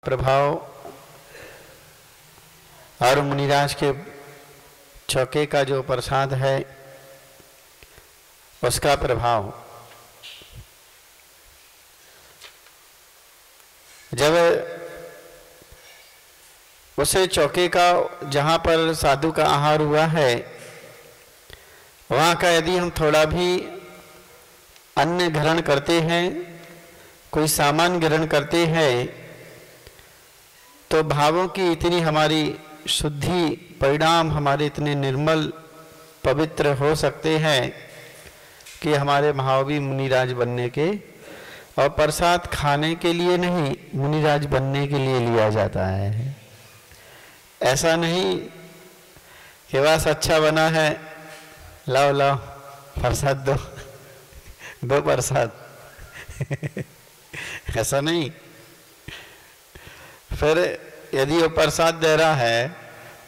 प्रभाव और मुनिराज के चौके का जो प्रसाद है उसका प्रभाव। जब उसे चौके का जहाँ पर साधु का आहार हुआ है वहाँ का यदि हम थोड़ा भी अन्न ग्रहण करते हैं, कोई सामान ग्रहण करते हैं, तो भावों की इतनी हमारी शुद्धि, परिणाम हमारे इतने निर्मल पवित्र हो सकते हैं कि हमारे भाव भी मुनिराज बनने के, और प्रसाद खाने के लिए नहीं, मुनिराज बनने के लिए लिया जाता है। ऐसा नहीं कि बस अच्छा बना है, लाओ लाओ प्रसाद दो, दो प्रसाद ऐसा नहीं। फिर यदि वो प्रसाद दे रहा है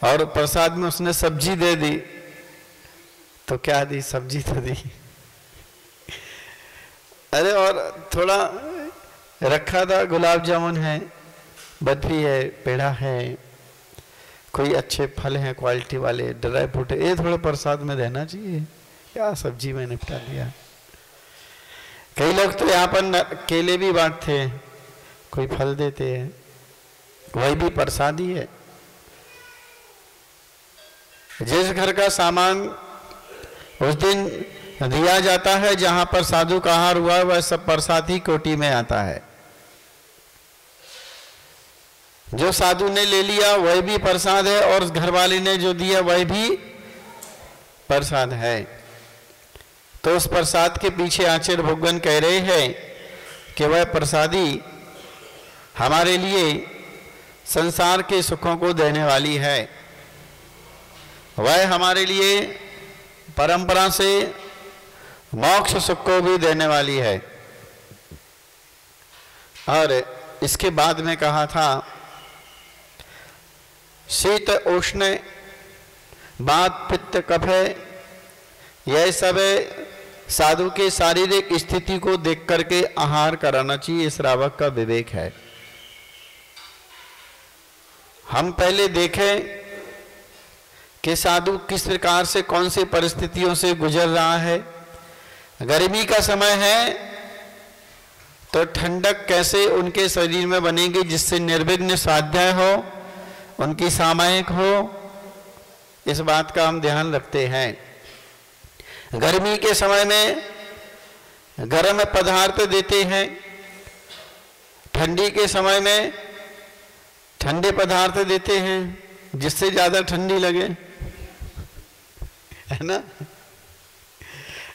और प्रसाद में उसने सब्जी दे दी तो क्या दी? सब्जी तो दी। अरे और थोड़ा रखा था, गुलाब जामुन है, बर्फी है, पेड़ा है, कोई अच्छे फल हैं क्वालिटी वाले, ड्राई फ्रूट है, ये थोड़ा प्रसाद में देना चाहिए, क्या सब्जी में निपटा दिया। कई लोग तो यहाँ पर केले भी बांटते हैं, कोई फल देते हैं, वही भी प्रसाद ही है। जिस घर का सामान उस दिन दिया जाता है, जहां पर साधु का आहार हुआ, वह सब प्रसाद ही कोटि में आता है। जो साधु ने ले लिया वह भी प्रसाद है, और घर वाले ने जो दिया वह भी प्रसाद है। तो उस प्रसाद के पीछे आचार्य भगवान कह रहे हैं कि वह प्रसादी हमारे लिए संसार के सुखों को देने वाली है, वह हमारे लिए परंपरा से मोक्ष सुख को भी देने वाली है। और इसके बाद में कहा था, शीत उष्ण वात पित्त कफ है, यह सब साधु के शारीरिक स्थिति को देख करके आहार कराना चाहिए, श्रावक का विवेक है। हम पहले देखें कि साधु किस प्रकार से, कौन सी परिस्थितियों से गुजर रहा है। गर्मी का समय है तो ठंडक कैसे उनके शरीर में बनेगी जिससे निर्विघ्न स्वाध्याय हो, उनकी सामायिक हो, इस बात का हम ध्यान रखते हैं। गर्मी के समय में गर्म पदार्थ देते हैं, ठंडी के समय में ठंडे पदार्थ देते हैं जिससे ज्यादा ठंडी लगे, है ना।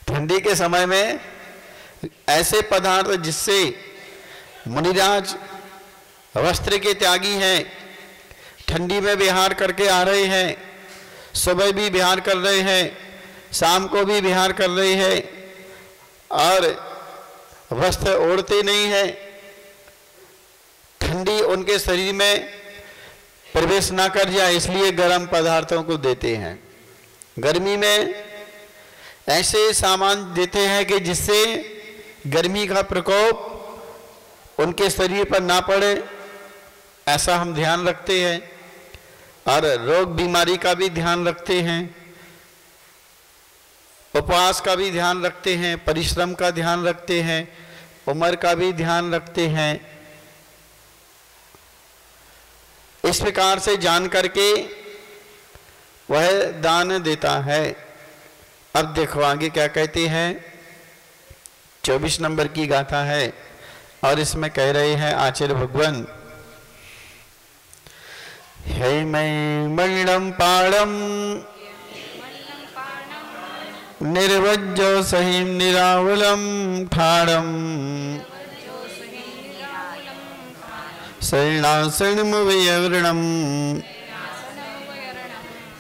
ठंडी के समय में ऐसे पदार्थ जिससे मुनिराज वस्त्र के त्यागी हैं, ठंडी में विहार करके आ रहे हैं, सुबह भी विहार कर रहे हैं, शाम को भी विहार कर रहे हैं, और वस्त्र ओढ़ते नहीं है, ठंडी उनके शरीर में प्रवेश ना कर जाए इसलिए गर्म पदार्थों को देते हैं। गर्मी में ऐसे सामान देते हैं कि जिससे गर्मी का प्रकोप उनके शरीर पर ना पड़े, ऐसा हम ध्यान रखते हैं। और रोग बीमारी का भी ध्यान रखते हैं, उपवास का भी ध्यान रखते हैं, परिश्रम का ध्यान रखते हैं, उम्र का भी ध्यान रखते हैं। इस प्रकार से जान करके वह दान देता है। अब देखो आगे क्या कहते हैं, 24 नंबर की गाथा है, और इसमें कह रहे हैं आचार्य भगवान, हे मैं मणिणम पाणम निर्वज्जो सहिम निरावलम ठाणम शरणासनमवयवरणम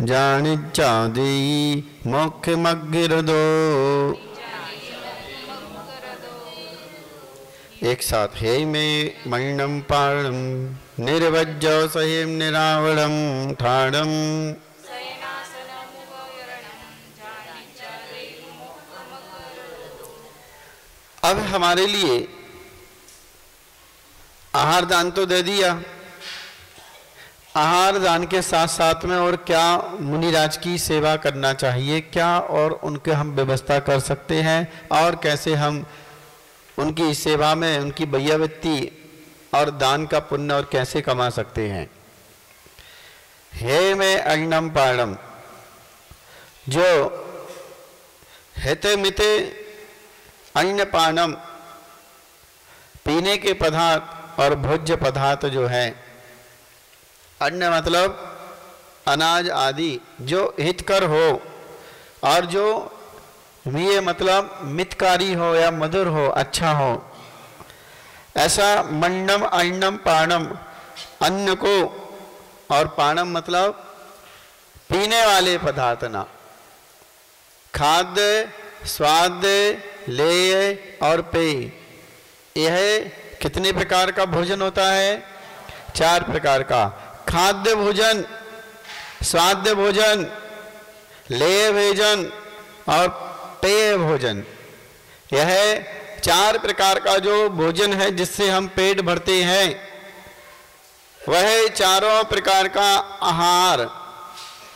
जानिच्चादि मोक्षमग्गिरदो। एक साथ, हे में मणिणम पाणम निर्वज्जो सहिम निरावलम ठाणम। अब हमारे लिए आहार दान तो दे दिया, आहार दान के साथ साथ में और क्या मुनिराज की सेवा करना चाहिए, क्या और उनके हम व्यवस्था कर सकते हैं और कैसे हम उनकी सेवा में उनकी भैयावृत्ति और दान का पुण्य और कैसे कमा सकते हैं। हे में अन्नम पाणम, जो हेते मिते अन्न पानम पीने के पदार्थ और भोज्य पदार्थ जो है, अन्न मतलब अनाज आदि जो हितकर हो और जो ये मतलब मितकारी हो या मधुर हो, अच्छा हो, ऐसा मन्नम अन्नम पाणम अन्न को, और पाणम मतलब पीने वाले पदार्थ ना, खाद्य स्वाद्य लेय और पेय, यह कितने प्रकार का भोजन होता है? 4 प्रकार का। खाद्य भोजन, स्वाद्य भोजन, लेय भोजन और पेय भोजन, यह 4 प्रकार का जो भोजन है जिससे हम पेट भरते हैं, वह चारों प्रकार का आहार,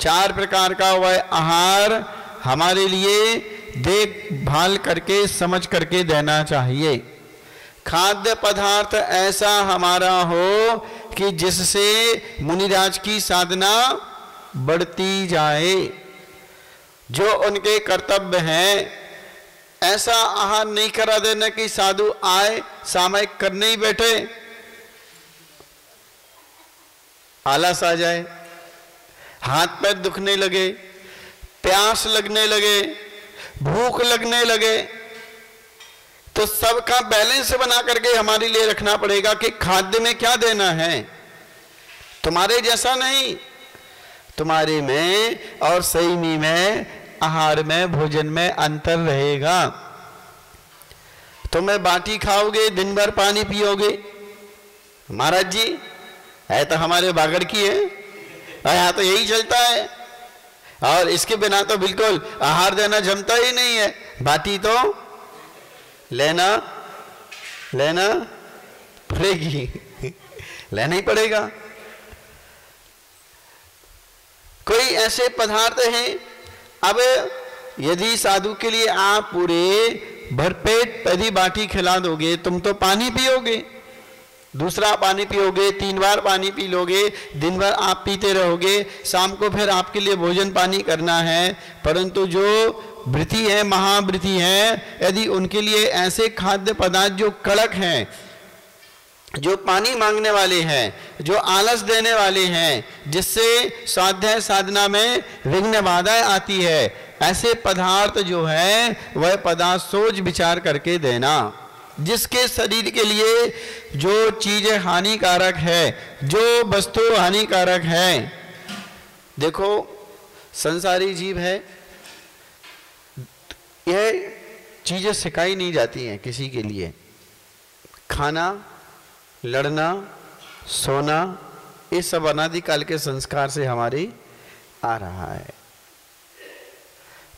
4 प्रकार का वह आहार हमारे लिए देखभाल करके समझ करके देना चाहिए। खाद्य पदार्थ ऐसा हमारा हो कि जिससे मुनिराज की साधना बढ़ती जाए, जो उनके कर्तव्य हैं, ऐसा आहार नहीं करा देना कि साधु आए सामयिक करने ही बैठे, आलस आ जाए, हाथ पैर दुखने लगे, प्यास लगने लगे, भूख लगने लगे, तो सबका बैलेंस बना करके हमारे लिए रखना पड़ेगा कि खाद्य में क्या देना है। तुम्हारे जैसा नहीं, तुम्हारे में और संयमी में, आहार में, भोजन में अंतर रहेगा। तुम्हें बाटी खाओगे, दिन भर पानी पियोगे, महाराज जी है तो हमारे बागड़ की है, यहाँ तो यही चलता है, और इसके बिना तो बिल्कुल आहार देना जमता ही नहीं है। बाटी तो लेना पड़ेगी, लेना ही पड़ेगा। कोई ऐसे पदार्थ हैं, अब यदि साधु के लिए आप पूरे भरपेट यदि बाटी खिला दोगे, तुम तो पानी पियोगे, दूसरा पानी पियोगे, 3 बार पानी पी लोगे, दिन भर आप पीते रहोगे, शाम को फिर आपके लिए भोजन पानी करना है। परंतु जो वृत्ति है, महावृत्ति है, यदि उनके लिए ऐसे खाद्य पदार्थ जो कड़क हैं, जो पानी मांगने वाले हैं, जो आलस देने वाले हैं, जिससे स्वाध्याय साधना में विघ्न बाधाएं आती है, ऐसे पदार्थ जो है वह पदार्थ सोच विचार करके देना। जिसके शरीर के लिए जो चीजें हानिकारक है, जो वस्तु हानिकारक है, देखो संसारी जीव है, यह चीजें सिखाई नहीं जाती हैं किसी के लिए। खाना, लड़ना, सोना, ये सब अनादिकाल के संस्कार से हमारे आ रहा है।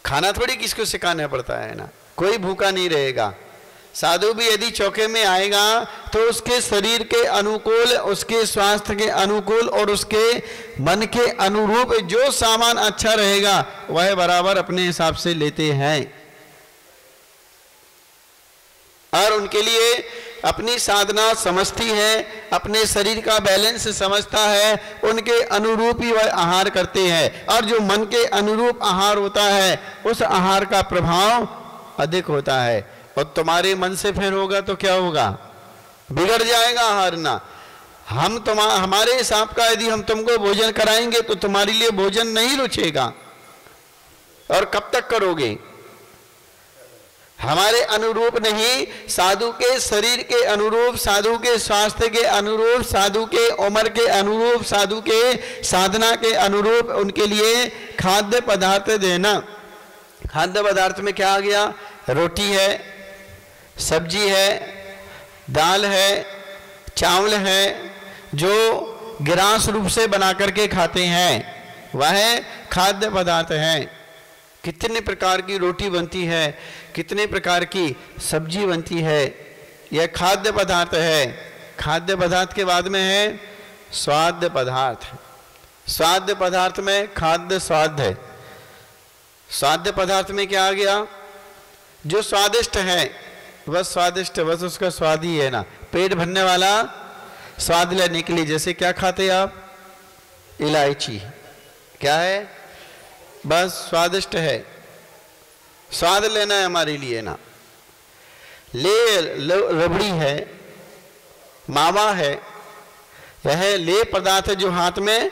खाना थोड़ी किसको सिखाना पड़ता है ना, कोई भूखा नहीं रहेगा। साधु भी यदि चौके में आएगा तो उसके शरीर के अनुकूल, उसके स्वास्थ्य के अनुकूल और उसके मन के अनुरूप जो सामान अच्छा रहेगा वह बराबर अपने हिसाब से लेते हैं, और उनके लिए अपनी साधना समझती है, अपने शरीर का बैलेंस समझता है, उनके अनुरूप ही वह आहार करते हैं। और जो मन के अनुरूप आहार होता है उस आहार का प्रभाव अधिक होता है। और तुम्हारे मन से फिर होगा तो क्या होगा, बिगड़ जाएगा आहार ना। हमारे हिसाब का यदि हम तुमको भोजन कराएंगे तो तुम्हारे लिए भोजन नहीं रुचेगा, और कब तक करोगे। हमारे अनुरूप नहीं, साधु के शरीर के अनुरूप, साधु के स्वास्थ्य के अनुरूप, साधु के उम्र के अनुरूप, साधु के साधना के अनुरूप उनके लिए खाद्य पदार्थ देना। खाद्य पदार्थ में क्या आ गया, रोटी है, सब्जी है, दाल है, चावल है, जो गिरास रूप से बना करके खाते हैं, वह खाद्य पदार्थ हैं। कितने प्रकार की रोटी बनती है, कितने प्रकार की सब्जी बनती है, यह खाद्य पदार्थ है। खाद्य पदार्थ के बाद में है स्वाद्य पदार्थ। स्वाद्य पदार्थ में खाद्य स्वाद है। स्वाद्य पदार्थ में क्या आ गया? जो स्वादिष्ट है वह स्वादिष्ट, बस उसका स्वाद ही है ना, पेट भरने वाला स्वाद लेने के लिए। जैसे क्या खाते आप? इलायची, क्या है? बस स्वादिष्ट है, स्वाद लेना है हमारे लिए ना। रबड़ी है, मावा है, यह लेय पदार्थ जो हाथ में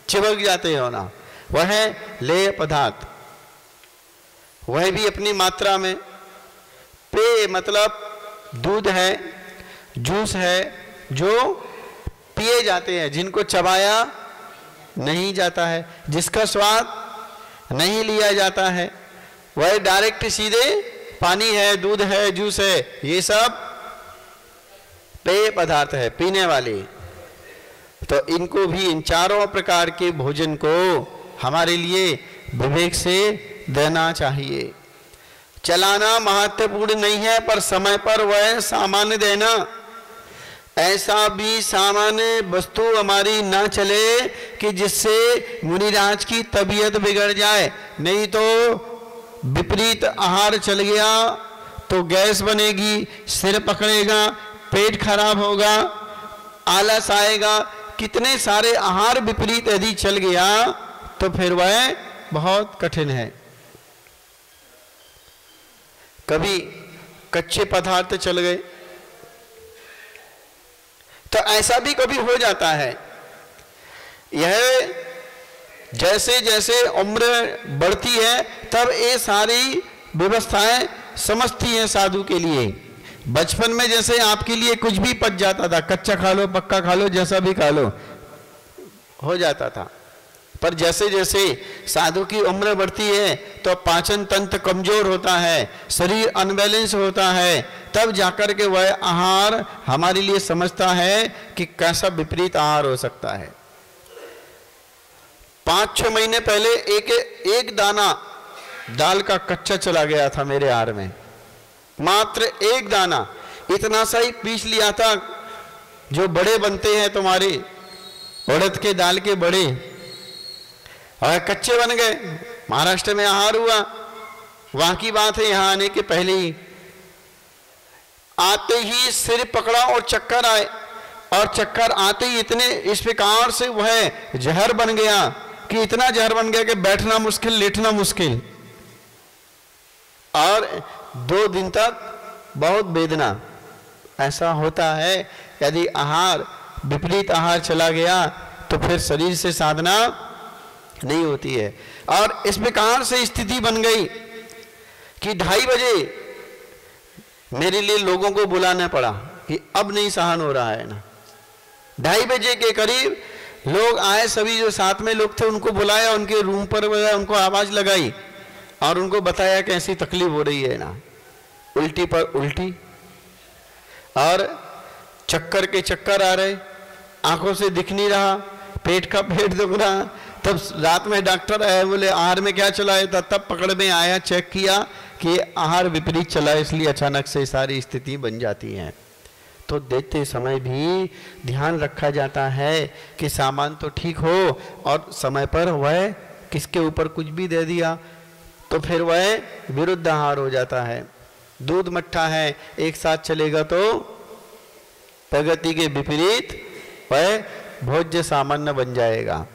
चिपक जाते हो ना, वह है लेय पदार्थ। वह भी अपनी मात्रा में। पेय मतलब दूध है, जूस है, जो पिए जाते हैं, जिनको चबाया नहीं जाता है, जिसका स्वाद नहीं लिया जाता है, वह डायरेक्ट सीधे पानी है, दूध है, जूस है, ये सब पेय पदार्थ है, पीने वाले। तो इनको भी, इन चारों प्रकार के भोजन को हमारे लिए विवेक से देना चाहिए। चलाना महत्वपूर्ण नहीं है, पर समय पर वह सामान्य देना। ऐसा भी सामान्य वस्तु हमारी ना चले कि जिससे मुनिराज की तबीयत बिगड़ जाए। नहीं तो विपरीत आहार चल गया तो गैस बनेगी, सिर पकड़ेगा, पेट खराब होगा, आलस आएगा। कितने सारे आहार विपरीत यदि चल गया तो फिर वह बहुत कठिन है। कभी कच्चे पदार्थ चल गए तो ऐसा भी कभी हो जाता है। यह जैसे जैसे उम्र बढ़ती है तब ये सारी व्यवस्थाएं समझती हैं साधु के लिए। बचपन में जैसे आपके लिए कुछ भी पच जाता था, कच्चा खा लो, पक्का खा लो, जैसा भी खा लो, हो जाता था। पर जैसे जैसे साधु की उम्र बढ़ती है तो पाचन तंत्र कमजोर होता है, शरीर अनबैलेंस होता है, तब जाकर के वह आहार हमारे लिए समझता है कि कैसा विपरीत आहार हो सकता है। 5-6 महीने पहले एक दाना दाल का कच्चा चला गया था मेरे आहार में, मात्र एक दाना। इतना सा ही पीस लिया था, जो बड़े बनते हैं तुम्हारे उड़द के दाल के बड़े, और कच्चे बन गए। महाराष्ट्र में आहार हुआ, वहां की बात है, यहां आने के पहले ही आते ही सिर पकड़ा और चक्कर आए, और चक्कर आते ही इतने इस प्रकार से वह जहर बन गया कि इतना जहर बन गया कि बैठना मुश्किल, लेटना मुश्किल, और 2 दिन तक बहुत वेदना। ऐसा होता है यदि आहार विपरीत आहार चला गया तो फिर शरीर से साधना नहीं होती है। और इस प्रकार से स्थिति बन गई कि 2:30 बजे मेरे लिए लोगों को बुलाना पड़ा कि अब नहीं सहन हो रहा है ना। 2:30 बजे के करीब लोग आए, सभी जो साथ में लोग थे उनको बुलाया, उनके रूम पर उनको आवाज लगाई और उनको बताया कि ऐसी तकलीफ हो रही है ना, उल्टी पर उल्टी और चक्कर के चक्कर आ रहे, आंखों से दिख नहीं रहा, पेट का पेट दुख रहा। तब रात में डॉक्टर आए, बोले आहार में क्या चला है, तब पकड़ में आया, चेक किया कि आहार विपरीत चला, इसलिए अचानक से सारी स्थिति बन जाती है। तो देते समय भी ध्यान रखा जाता है कि सामान तो ठीक हो, और समय पर वह किसके ऊपर कुछ भी दे दिया तो फिर वह विरुद्ध आहार हो जाता है। दूध मट्ठा है, एक साथ चलेगा तो प्रगति के विपरीत वह भोज्य सामान्य बन जाएगा।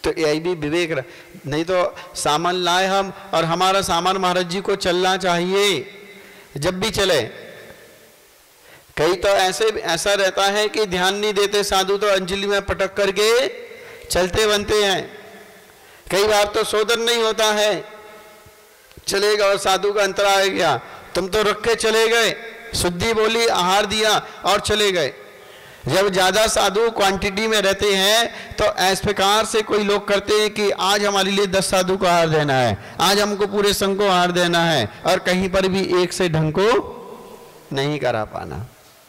तो यही भी विवेक नहीं तो सामान लाए हम, और हमारा सामान महाराज जी को चलना चाहिए जब भी चले। कई तो ऐसा रहता है कि ध्यान नहीं देते साधु, तो अंजलि में पटक करके चलते बनते हैं। कई बार तो शोधन नहीं होता है, चलेगा और साधु का अंतरा आ गया, तुम तो रख के चले गए, शुद्धि बोली, आहार दिया और चले गए। जब ज्यादा साधु क्वांटिटी में रहते हैं तो इस प्रकार से कोई लोग करते हैं कि आज हमारे लिए 10 साधु को आहार देना है, आज हमको पूरे संघ को आहार देना है, और कहीं पर भी एक से ढंग को नहीं करा पाना।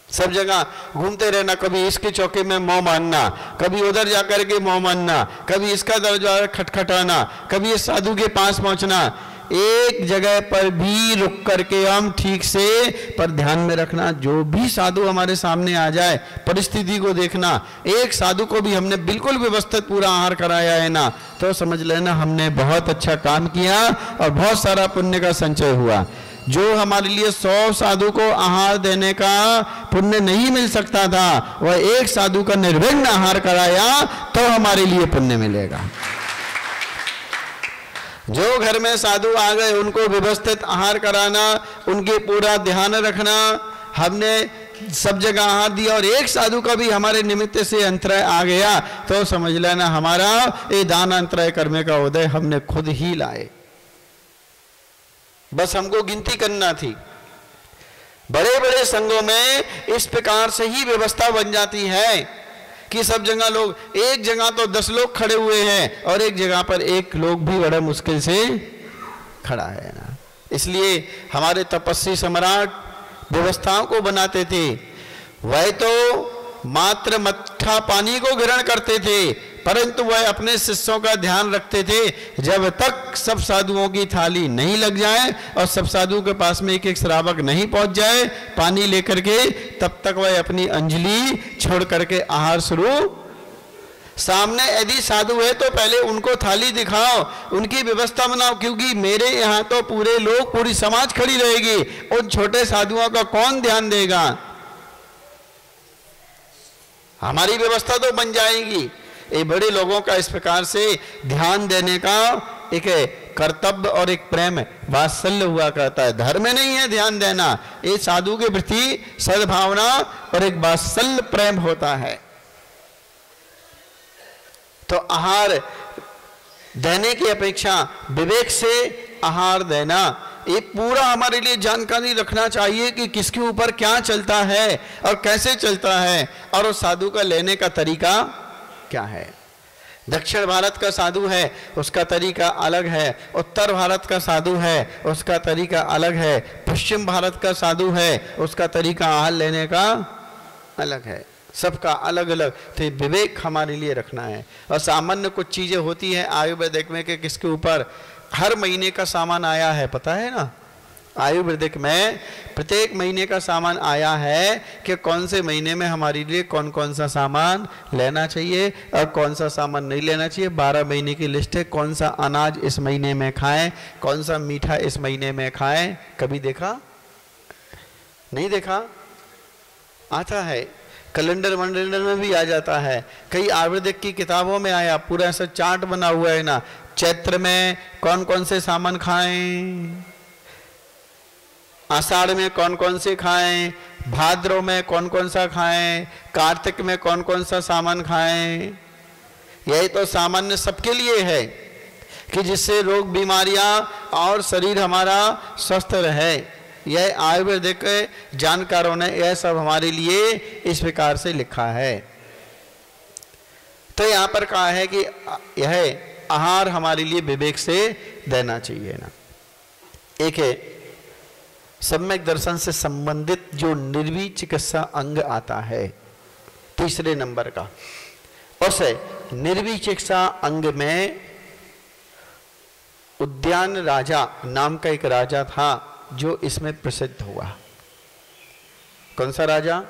सब जगह घूमते रहना, कभी इसके चौके में मोह मानना, कभी उधर जाकर के मोह मानना, कभी इसका दरवाजा खटखटाना, कभी इस साधु के पास पहुंचना। एक जगह पर भी रुक करके हम ठीक से पर ध्यान में रखना, जो भी साधु हमारे सामने आ जाए परिस्थिति को देखना। एक साधु को भी हमने बिल्कुल व्यवस्थित पूरा आहार कराया है ना, तो समझ लेना हमने बहुत अच्छा काम किया और बहुत सारा पुण्य का संचय हुआ। जो हमारे लिए 100 साधु को आहार देने का पुण्य नहीं मिल सकता था, वह एक साधु का निर्विघ्न आहार कराया तो हमारे लिए पुण्य मिलेगा। जो घर में साधु आ गए उनको व्यवस्थित आहार कराना, उनके पूरा ध्यान रखना, हमने सब जगह आहार दिया और एक साधु का भी हमारे निमित्त से अंतराय आ गया तो समझ लेना हमारा ये दान अंतराय करने का उदय हमने खुद ही लाए। बस हमको गिनती करना थी। बड़े बड़े संघों में इस प्रकार से ही व्यवस्था बन जाती है कि सब जगह लोग, एक जगह तो 10 लोग खड़े हुए हैं और एक जगह पर एक लोग भी बड़ा मुश्किल से खड़ा है ना। इसलिए हमारे तपस्वी सम्राट व्यवस्थाओं को बनाते थे। वह तो मात्र मट्ठा पानी को ग्रहण करते थे, परंतु वह अपने शिष्यों का ध्यान रखते थे जब तक सब साधुओं की थाली नहीं लग जाए और सब साधु के पास में एक एक श्रावक नहीं पहुंच जाए पानी लेकर के, तब तक वह अपनी अंजलि छोड़ करके आहार शुरू। सामने यदि साधु है तो पहले उनको थाली दिखाओ, उनकी व्यवस्था बनाओ, क्योंकि मेरे यहाँ तो पूरे लोग, पूरी समाज खड़ी रहेगी, उन छोटे साधुओं का कौन ध्यान देगा। हमारी व्यवस्था तो बन जाएगी। ये बड़े लोगों का इस प्रकार से ध्यान देने का एक कर्तव्य और एक प्रेम वात्सल्य हुआ करता है। धर्म में नहीं है ध्यान देना, ये साधु के प्रति सद्भावना और एक वात्सल्य प्रेम होता है। तो आहार देने की अपेक्षा विवेक से आहार देना, ये पूरा हमारे लिए जानकारी रखना चाहिए कि किसके ऊपर क्या चलता है और कैसे चलता है और उस साधु का लेने का तरीका क्या है। दक्षिण भारत का साधु है उसका तरीका अलग है, उत्तर भारत का साधु है उसका तरीका अलग है, पश्चिम भारत का साधु है उसका तरीका आहार लेने का अलग है, सबका अलग अलग। तो विवेक हमारे लिए रखना है। और सामान्य कुछ चीजें होती है आयुर्वेदिक में कि किसके ऊपर हर महीने का सामान आया है, पता है ना। आयुर्वेदिक में प्रत्येक महीने का सामान आया है कि कौन से महीने में हमारे लिए कौन कौन सा सामान लेना चाहिए और कौन सा सामान नहीं लेना चाहिए। 12 महीने की लिस्ट है, कौन सा अनाज इस महीने में खाएं, कौन सा मीठा इस महीने में खाएं। कभी देखा? नहीं देखा? आता है, कैलेंडर वंडर में भी आ जाता है, कई आयुर्वेदिक की किताबों में आया, पूरा ऐसा चार्ट बना हुआ है ना। चैत्र में कौन कौन से सामान खाएं, आषाढ़ में कौन कौन से खाएं, भाद्रव में कौन कौन सा खाएं, कार्तिक में कौन कौन सा सामान खाएं। यही तो सामान्य सबके लिए है कि जिससे रोग बीमारियां और शरीर हमारा स्वस्थ रहे। यह आयुर्वेदिक जानकारों ने यह सब हमारे लिए इस प्रकार से लिखा है। तो यहाँ पर कहा है कि यह आहार हमारे लिए विवेक से देना चाहिए ना। एक है सम्यक दर्शन से संबंधित जो निर्वी चिकित्सा अंग आता है, तीसरे नंबर का, उस निर्वी चिकित्सा अंग में उद्यान राजा नाम का एक राजा था जो इसमें प्रसिद्ध हुआ। कौन सा राजा?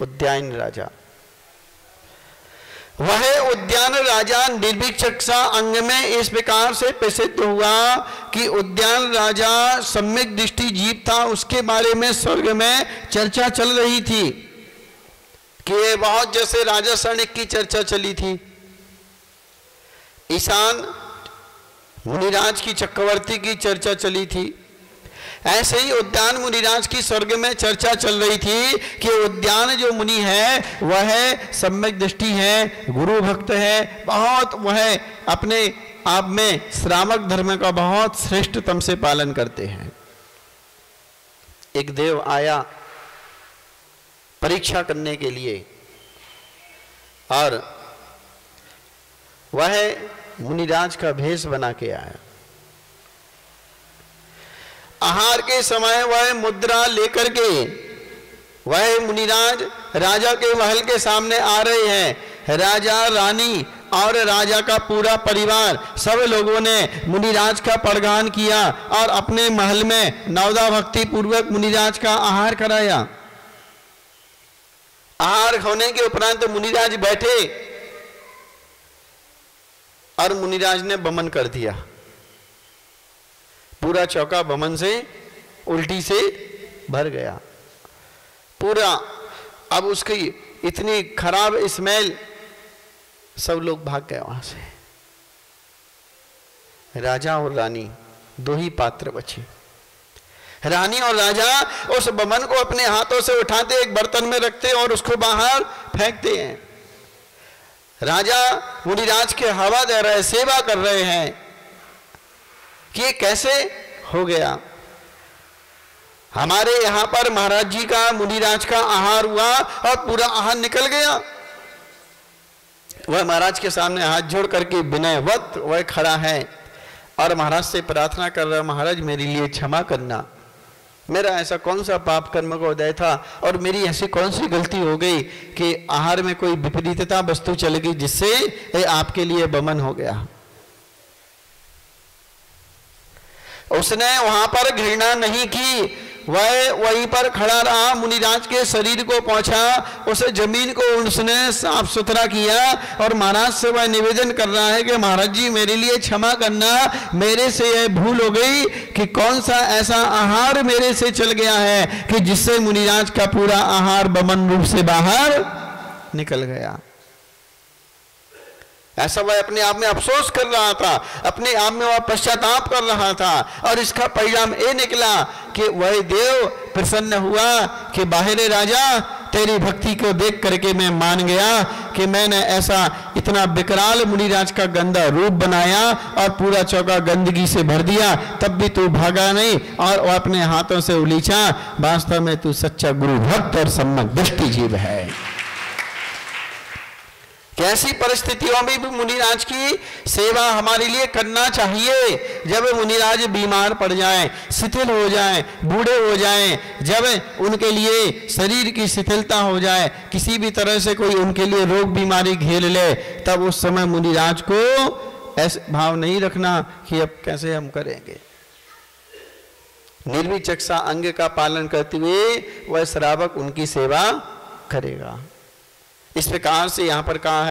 उद्यान राजा। वह उद्यान राजा निर्भीक चिकित्सा अंग में इस प्रकार से प्रसिद्ध हुआ कि उद्यान राजा सम्यक दृष्टि जीव था, उसके बारे में स्वर्ग में चर्चा चल रही थी कि बहुत जैसे राजा सैनिक की चर्चा चली थी, ईशान मुनिराज की चक्रवर्ती की चर्चा चली थी, ऐसे ही उद्यान मुनिराज की स्वर्ग में चर्चा चल रही थी कि उद्यान जो मुनि है वह सम्यक दृष्टि है, गुरु भक्त है, बहुत वह अपने आप में श्रावक धर्म का बहुत श्रेष्ठतम से पालन करते हैं। एक देव आया परीक्षा करने के लिए और वह मुनिराज का भेष बना के आया। आहार के समय वह मुद्रा लेकर के वह मुनिराज राजा के महल के सामने आ रहे हैं। राजा, रानी और राजा का पूरा परिवार सब लोगों ने मुनिराज का प्रगान किया और अपने महल में नवदा भक्ति पूर्वक मुनिराज का आहार कराया। आहार होने के उपरांत मुनिराज बैठे और मुनिराज ने बमन कर दिया। पूरा चौका बमन से, उल्टी से भर गया पूरा। अब उसकी इतनी खराब स्मेल, सब लोग भाग गए वहां से। राजा और रानी दो ही पात्र बचे। रानी और राजा उस बमन को अपने हाथों से उठाते, एक बर्तन में रखते और उसको बाहर फेंकते हैं। राजा मुनिराज के हवा दे रहे, सेवा कर रहे हैं कि ये कैसे हो गया। हमारे यहां पर महाराज जी का, मुनिराज का आहार हुआ और पूरा आहार निकल गया। वह महाराज के सामने हाथ जोड़ करके विनयवत वह खड़ा है और महाराज से प्रार्थना कर रहा है, महाराज मेरे लिए क्षमा करना, मेरा ऐसा कौन सा पाप कर्म का उदय था और मेरी ऐसी कौन सी गलती हो गई कि आहार में कोई विपरीतता वस्तु चल गई जिससे आपके लिए बमन हो गया। उसने वहां पर घृणा नहीं की, वह वहीं पर खड़ा रहा, मुनिराज के शरीर को पहुंचा, उसे जमीन को उसने साफ सुथरा किया और महाराज से वह निवेदन कर रहा है कि महाराज जी मेरे लिए क्षमा करना, मेरे से यह भूल हो गई कि कौन सा ऐसा आहार मेरे से चल गया है कि जिससे मुनिराज का पूरा आहार बमन रूप से बाहर निकल गया। ऐसा वह अपने आप में अफसोस कर रहा था, अपने आप में वह पश्चाताप कर रहा था और इसका परिणाम ये निकला कि वह देव प्रसन्न हुआ कि बाहरे राजा तेरी भक्ति को देख करके मैं मान गया कि मैंने ऐसा इतना विकराल मुनिराज का गंदा रूप बनाया और पूरा चौका गंदगी से भर दिया, तब भी तू भागा नहीं और वह अपने हाथों से उलीचा। वास्तव में तू सच्चा गुरु भक्त और सम्यक दृष्टि जीव है। कैसी परिस्थितियों में भी मुनिराज की सेवा हमारे लिए करना चाहिए। जब मुनिराज बीमार पड़ जाएं, शिथिल हो जाएं, बूढ़े हो जाएं, जब उनके लिए शरीर की शिथिलता हो जाए, किसी भी तरह से कोई उनके लिए रोग बीमारी घेर ले, तब उस समय मुनिराज को ऐसे भाव नहीं रखना कि अब कैसे हम करेंगे। निर्विचक सा अंग का पालन करते हुए वह श्रावक उनकी सेवा करेगा। इस प्रकार से यहां पर कहा है